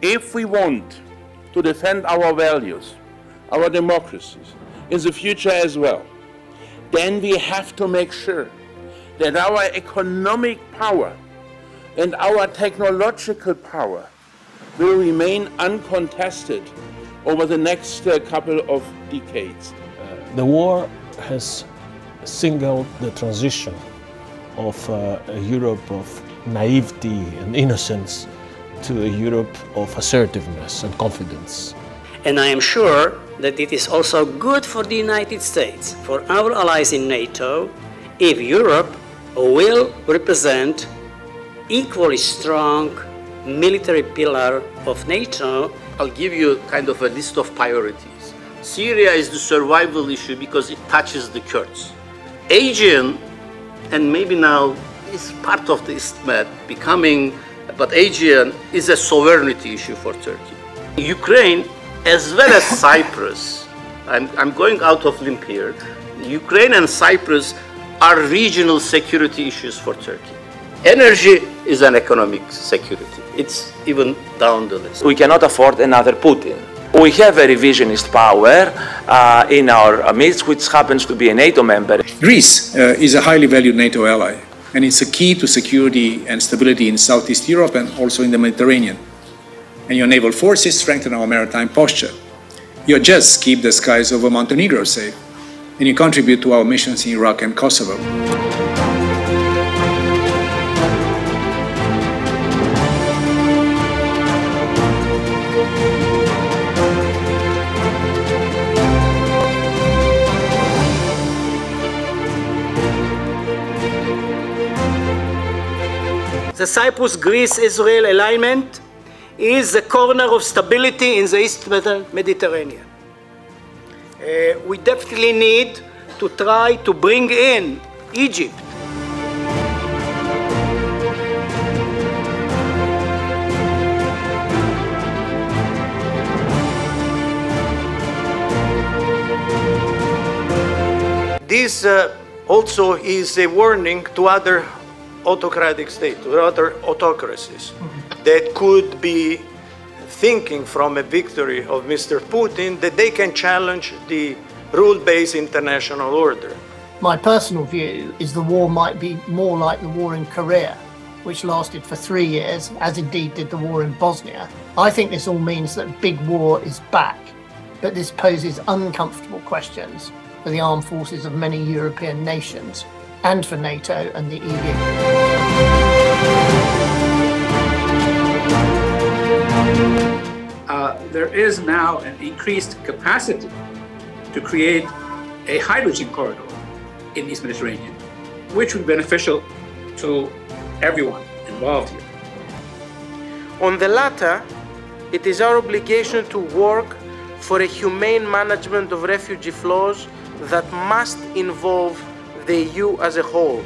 If we want to defend our values, our democracies, in the future as well, then we have to make sure that our economic power and our technological power will remain uncontested over the next couple of decades. The war has signaled the transition of a Europe of naivety and innocence to a Europe of assertiveness and confidence. And I am sure that it is also good for the United States, for our allies in NATO, if Europe will represent equally strong military pillar of NATO. I'll give you kind of a list of priorities. Syria is the survival issue because it touches the Kurds. Aegean, and maybe now is part of the East-Med becoming, but Aegean is a sovereignty issue for Turkey. Ukraine, as well as Cyprus, I'm going out of limb here, Ukraine and Cyprus are regional security issues for Turkey. Energy is an economic security. It's even down the list. We cannot afford another Putin. We have a revisionist power in our midst, which happens to be a NATO member. Greece is a highly valued NATO ally, and it's a key to security and stability in Southeast Europe and also in the Mediterranean. And your naval forces strengthen our maritime posture. Your jets keep the skies over Montenegro safe, and you contribute to our missions in Iraq and Kosovo. The Cyprus-Greece-Israel alignment is the corner of stability in the East Mediterranean. We definitely need to try to bring in Egypt. This also is a warning to other autocratic states, or other autocracies that could be thinking from a victory of Mr. Putin that they can challenge the rule-based international order. My personal view is the war might be more like the war in Korea, which lasted for 3 years, as indeed did the war in Bosnia. I think this all means that big war is back, but this poses uncomfortable questions for the armed forces of many European nations and for NATO and the EU. There is now an increased capacity to create a hydrogen corridor in the East Mediterranean, which would be beneficial to everyone involved here. On the latter, it is our obligation to work for a humane management of refugee flows that must involve the EU as a whole.